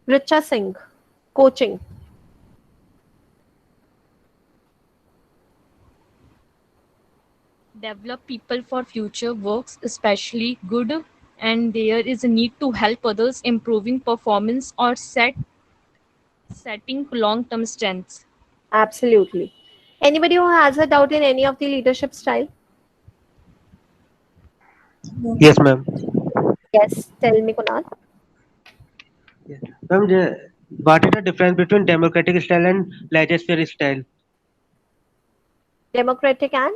Richa Singh, coaching. Develop people for future works especially good, and there is a need to help others improving performance or setting long-term strengths. Absolutely. Anybody who has a doubt in any of the leadership style? Yes, ma'am. Yes, tell me, Kunal. Ma'am, what is the difference between democratic style and laissez-faire style? Democratic and?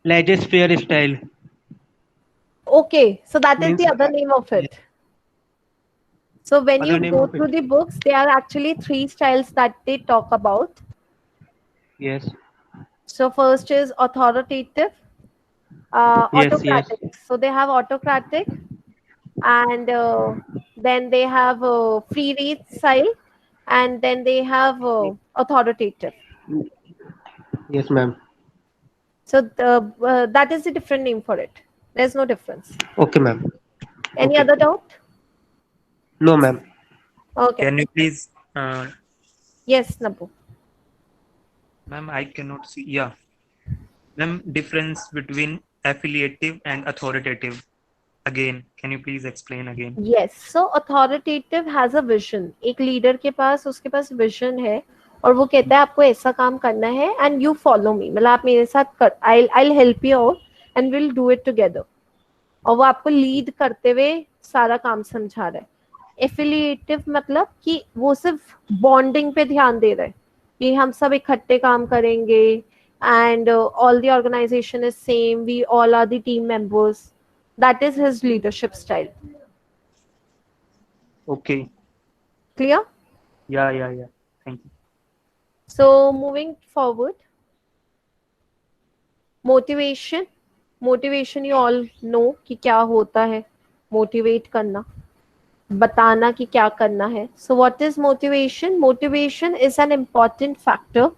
Laissez-faire style. Okay, so that is Means- the other name of it. So when Other you name go of it. through the books, there are actually 3 styles that they talk about. Yes. So first is authoritative, Yes, autocratic. So they have autocratic, and then they have free read style, and then they have authoritative. Yes, ma'am. So that is a different name for it. There's no difference. Okay, ma'am. Any Okay. other doubt? No, ma'am. Okay. Can you please, Yes, Nabu. ma'am, I cannot see. Yeah. Ma'am, difference between affiliative and authoritative. Again, can you please explain again? Yes. So authoritative has a vision. एक leader के पास उसके पास vision है और वो कहता है आपको ऐसा काम करना है and you follow me. मतलब आप मेरे साथ कर, I'll help you out and we'll do it together. और वो आपको लीड करते हुए सारा काम समझा रहा है. एफिलिएटिव मतलब कि वो सिर्फ बॉन्डिंग पे ध्यान दे रहा है, कि हम सब इकट्ठे काम करेंगे and all the organization is same, we all are the team members. That is his leadership style. Okay. Clear? Yeah. Thank you. So moving forward, motivation. Motivation you all know कि क्या होता है. Motivate करना, बताना कि क्या करना है. So what is motivation? Motivation is an important factor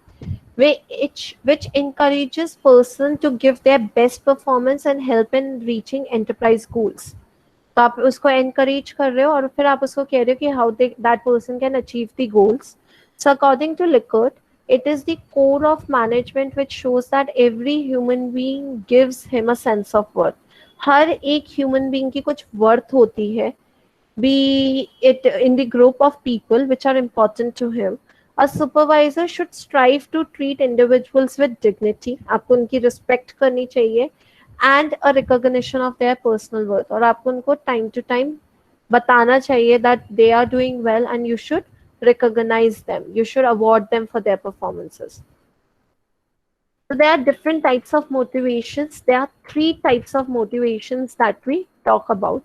which encourages person to give their best performance and help in reaching enterprise goals. तो आप उसको encourage कर रहे हो और फिर आप उसको कह रहे हो कि how that person can achieve the goals. So according to Likert, it is the core of management which shows that every human being gives him a sense of worth. हर एक human being की कुछ worth होती है, be it in the group of people which are important to him. A supervisor should strive to treat individuals with dignity. आपको उनकी respect करनी चाहिए and a recognition of their personal worth. और आपको उनको time to time बताना चाहिए that they are doing well and you should recognize them. You should award them for their performances. So there are different types of motivations. There are 3 types of motivations that we talk about.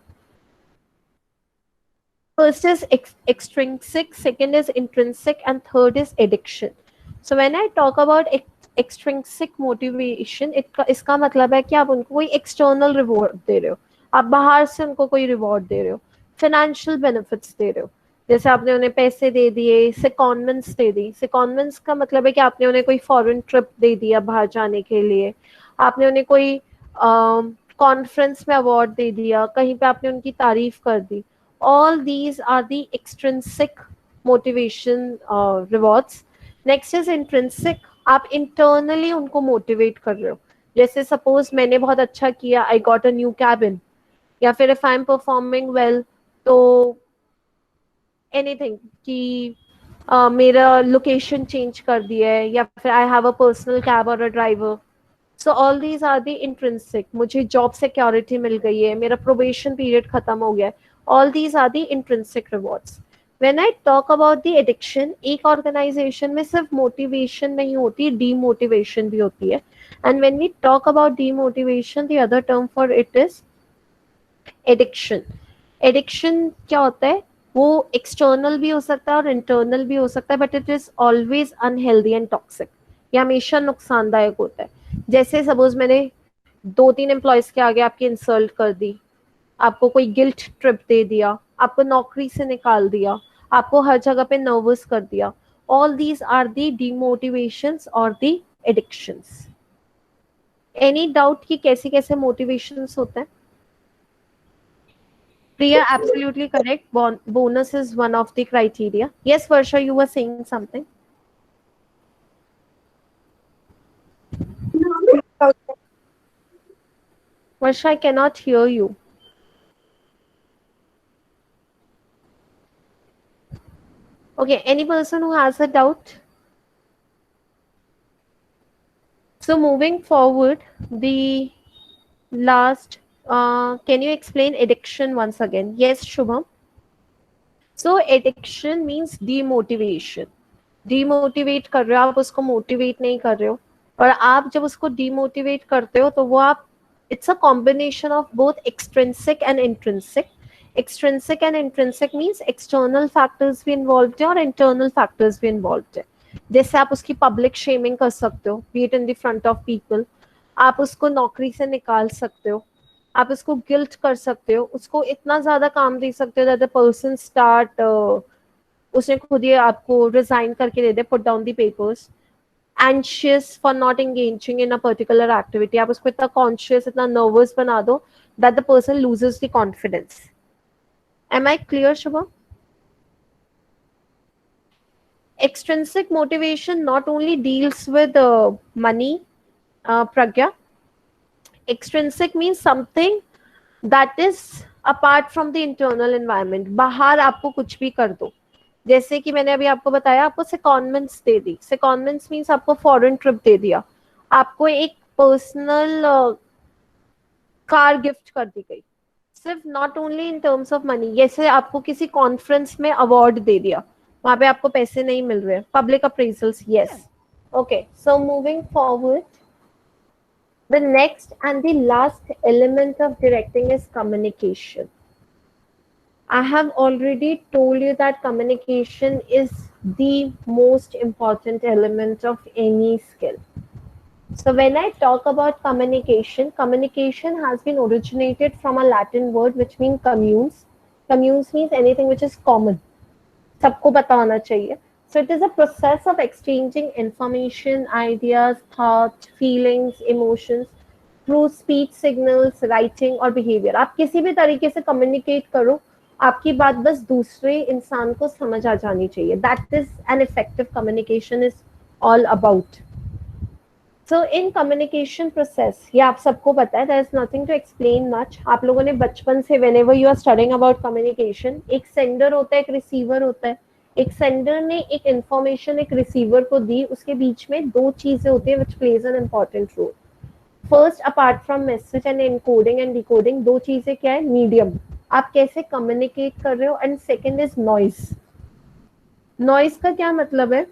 First is extrinsic, second is intrinsic, and third is addiction. So when I talk about extrinsic motivation, इसका मतलब है कि आप उनको कोई external reward दे रहे हो, आप बाहर से उनको कोई reward दे रहे हो, financial benefits दे रहे हो, जैसे आपने उन्हें पैसे दे दिए, secondments दे दी. Secondments का मतलब है कि आपने उन्हें कोई foreign trip दे दिया बाहर जाने के लिए, आपने उन्हें कोई conference में award दे दिया, कहीं पे आपने उनकी तारीफ कर दी. All these are the extrinsic motivation rewards. Next is intrinsic. आप internally उनको motivate कर रहे हो. जैसे suppose मैंने बहुत अच्छा किया, I got a new cabin. या फिर if I'm performing well, तो anything कि मेरा location change कर दिया है, या फिर I have a personal cab or a driver. So all these are the intrinsic. मुझे job security मिल गई है, मेरा probation period खत्म हो गया है. All these are the intrinsic rewards. When I talk about the addiction, एक organization में सिर्फ motivation नहीं होती, demotivation भी होती है. And when we talk about demotivation, the other term for it is addiction. Addiction क्या होता है? वो external भी हो सकता है और internal भी हो सकता है, but it is always unhealthy and toxic. ये हमेशा नुकसानदायक होता है. जैसे suppose मैंने 2-3 employees के आगे आपकी insult कर दी, आपको कोई गिल्ट ट्रिप दे दिया, आपको नौकरी से निकाल दिया, आपको हर जगह पे नर्वस कर दिया. All these are the demotivations or the addictions. Any doubt कि कैसे कैसे motivations होते हैं? Priya, absolutely correct. Bonus is one of the criteria. Yes, Varsha, you were saying something. Varsha, I cannot hear you. Okay, any person who has a doubt? So moving forward, the last, can you explain addiction once again? Yes, Shubham. So addiction means demotivation. Demotivate कर रहे हो, आप उसको motivate नहीं कर रहे हो, और आप जब उसको demotivate करते हो तो वो आप, it's a combination of both extrinsic and intrinsic. Extrinsic and intrinsic means external factors भी involved है और internal factors भी involved है. जैसे आप उसकी public shaming कर सकते हो, be it in the front of people, आप उसको नौकरी से निकाल सकते हो, आप उसको guilt कर सकते हो, उसको इतना ज़्यादा काम दे सकते हो that the person start, उसने खुद ही आपको resign करके दे दे, put down the papers, anxious for not engaging in a particular activity, आप उसको इतना conscious, इतना nervous बना दो that the person loses the confidence. Am I clear, Shubham? Extrinsic motivation not only deals with money, Pragya. Extrinsic means something that is apart from the internal environment. बाहर आपको कुछ भी कर दो. जैसे कि मैंने अभी आपको बताया, आपको secondments दे दी. Secondments means आपको foreign trip दे दिया. आपको एक personal car gift कर दी गई. सिर्फ not only in terms of money, जैसे आपको किसी कॉन्फ्रेंस में अवार्ड दे दिया, वहां पे आपको पैसे नहीं मिल रहे. Public appraisals, yes. Okay, so moving forward, the next and the last element of directing is communication. I have already told you that communication is the most important element of any skill. So when I talk about communication, communication has been originated from a Latin word which means communes. Communes means anything which is common. सबको पता होना चाहिए. So it is a process of exchanging information, ideas, thoughts, feelings, emotions through speech signals, writing और behavior. आप किसी भी तरीके से communicate करो, आपकी बात बस दूसरे इंसान को समझ आ जानी चाहिए. That is an effective communication is all about. So in communication process, ये आप सबको पता है, there is nothing to explain much. आप लोगों ने बचपन से whenever you are studying about communication, एक sender होता है, एक receiver होता है. एक sender ने एक information एक receiver को दी, उसके बीच में दो चीजें होती है which plays an important role. First, apart from message and encoding and decoding, दो चीजें क्या है? Medium. आप कैसे communicate कर रहे हो, and second is noise. Noise का क्या मतलब है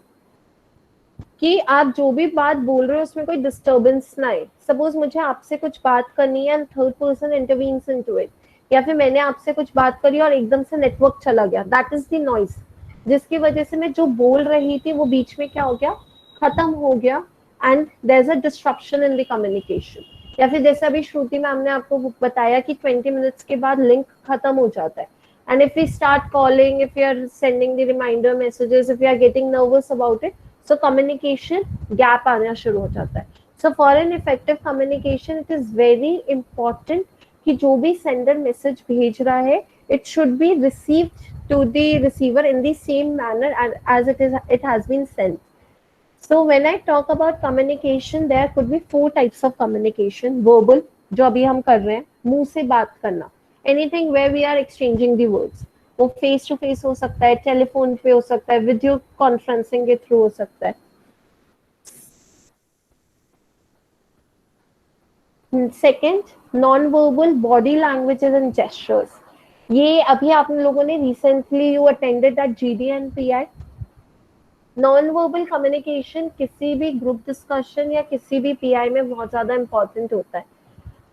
कि आप जो भी बात बोल रहे हो उसमें कोई डिस्टर्बेंस ना आए. सपोज मुझे आपसे कुछ बात करनी है and third person intervenes into it, या फिर मैंने आपसे कुछ बात करी और एकदम से नेटवर्क चला गया, दैट इज द नॉइज, जिसकी वजह से मैं जो बोल रही थी वो बीच में क्या हो गया, खत्म हो गया, and there is a disruption in the communication. या फिर जैसे अभी श्रुति मैम ने आपको बताया कि 20 मिनट्स के बाद लिंक खत्म हो जाता है, and if we start calling, if you are sending the reminder messages, if you are getting nervous about it, so communication gap आना शुरू हो जाता है. So for an effective communication, it is very important कि जो भी sender message भेज रहा है, it should be received to the receiver in the same manner as it has been sent. So when I talk about communication, there could be 4 types of communication. Verbal, जो अभी हम कर रहे हैं, मुंह से बात करना, anything where we are exchanging the words. वो फेस टू फेस हो सकता है, टेलीफोन पे हो सकता है, वीडियो कॉन्फ्रेंसिंग के थ्रू हो सकता है. Second, non verbal body languages and gestures. ये अभी आप लोगों ने recently you attended that GD&PI. Non verbal communication किसी भी ग्रुप डिस्कशन या किसी भी PI में बहुत ज्यादा इंपॉर्टेंट होता है.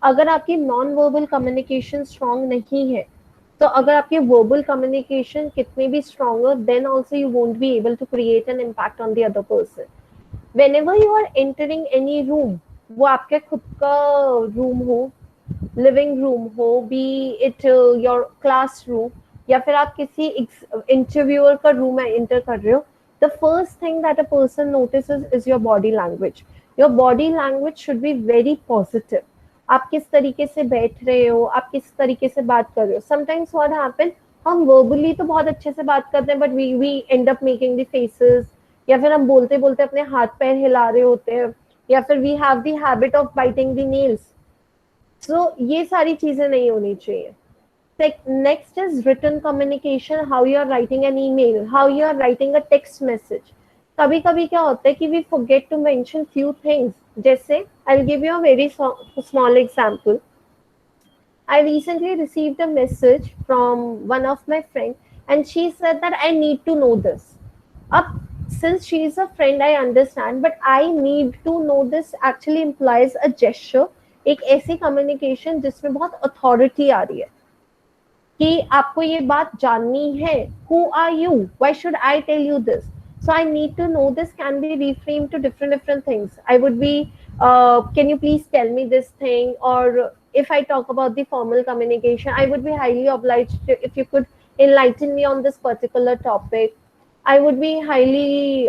अगर आपकी नॉन वर्बल कम्युनिकेशन स्ट्रॉन्ग नहीं है, तो अगर आपकी वर्बल कम्युनिकेशन कितनी भी stronger, then also you won't be able to create an impact on the other person. Whenever you are entering any room, वो आपके खुद का रूम हो, लिविंग रूम हो, be it your class room, या फिर आप किसी इंटरव्यूअर का रूम में एंटर कर रहे हो, the first thing that a person notices is your body language. Your body language should be very positive. आप किस तरीके से बैठ रहे हो, आप किस तरीके से बात कर रहे हो. समटाइम्स व्हाट हैपन, हम वर्बली तो बहुत अच्छे से बात करते हैं, but we end up making the faces, या फिर हम बोलते बोलते अपने हाथ पैर हिला रहे होते हैं, या फिर we have the habit of biting the nails. So ये सारी चीजें नहीं होनी चाहिए. Next is written communication, how you are writing an email, how you are writing a text message. कभी कभी क्या होता है कि we forget to mention few things. जैसे I'll give you a very small example. I recently received a message from one of my friends and she said that I need to know this. Up, since she is a friend, I understand, but I need to know this actually implies a gesture, एक ऐसी communication जिसमें बहुत authority आ रही है कि आपको ये बात जाननी है. Who are you? Why should I tell you this? So I need to know this can be reframed to different things. I would be, can you please tell me this thing? Or if I talk about the formal communication, I would be highly obliged if you could enlighten me on this particular topic. I would be highly,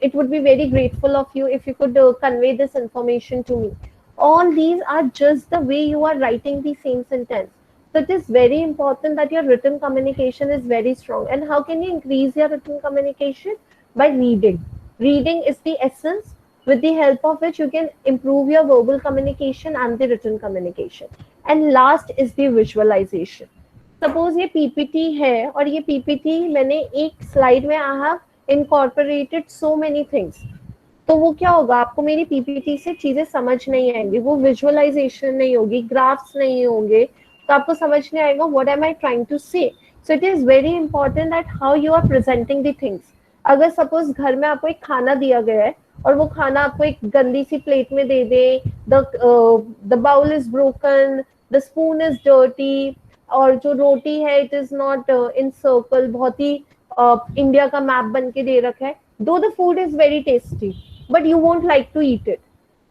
it would be very grateful of you if you could convey this information to me. All these are just the way you are writing the same sentence. So it is very important that your written communication is very strong. And how can you increase your written communication? By reading. Reading is the essence with the help of which you can improve your verbal communication and the written communication. And last is the visualization. Suppose ये PPT है और ये PPT मैंने एक slide में I have incorporated so many things. तो वो क्या होगा, आपको मेरी PPT से चीजें समझ नहीं आएंगी, वो विजुअलाइजेशन नहीं होगी, ग्राफ्स नहीं होंगे, तो आपको समझ नहीं आएगा what am I trying to say. So it is very important that how you are presenting the things. अगर सपोज घर में आपको एक खाना दिया गया है और वो खाना आपको एक गंदी सी प्लेट में दे दे, the bowl is broken, the spoon is dirty, और जो रोटी है it is not in circle, बहुत ही इंडिया का मैप बन के दे रखा है, though the food is very tasty but you won't like to eat it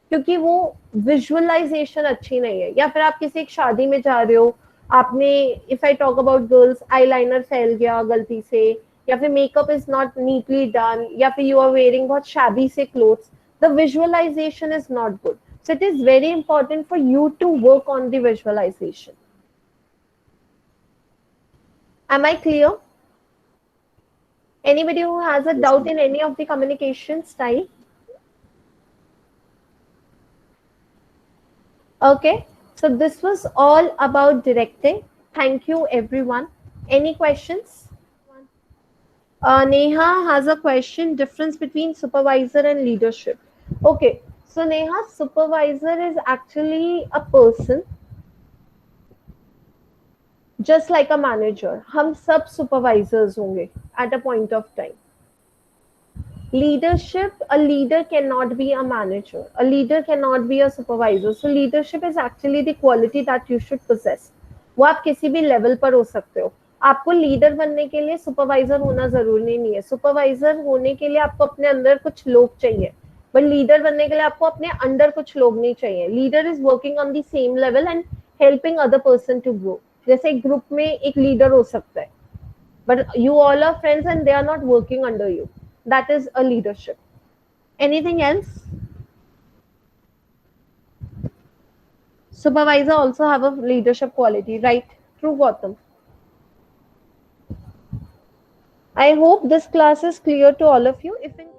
क्योंकि वो विजुअलाइजेशन अच्छी नहीं है. या फिर आप किसी एक शादी में जा रहे हो, आपने, if I talk about girls, eyeliner फैल गया गलती से, या फिर makeup is not neatly done, या फिर यू आर वेयरिंग बहुत शैबी से clothes, the visualisation is not good. So it is very important for you to work on the visualisation. Am I clear? Anybody who has a doubt in any of the communication style? Okay, so this was all about directing. Thank you everyone. Any questions? Neha has a question, difference between supervisor and leadership. Okay, so Neha, supervisor is actually a person just like a manager. हम सब supervisors होंगे at a point of time. Leadership, a leader cannot be a manager, a leader cannot be a supervisor. So leadership is actually the quality that you should possess. वो आप किसी भी level पर हो सकते हो. आपको लीडर बनने के लिए सुपरवाइजर होना जरूरी नहीं है. सुपरवाइजर होने के लिए आपको अपने अंदर कुछ लोग चाहिए, बट लीडर बनने के लिए आपको अपने अंडर कुछ लोग नहीं चाहिए. Leader is working on the same level and helping other person to grow. जैसे एक ग्रुप में एक लीडर हो सकता है, but you all are friends and they are not working under you. That is a leadership. Anything else? Supervisor also have a leadership quality, right? True, Gautam. I hope this class is clear to all of you. If in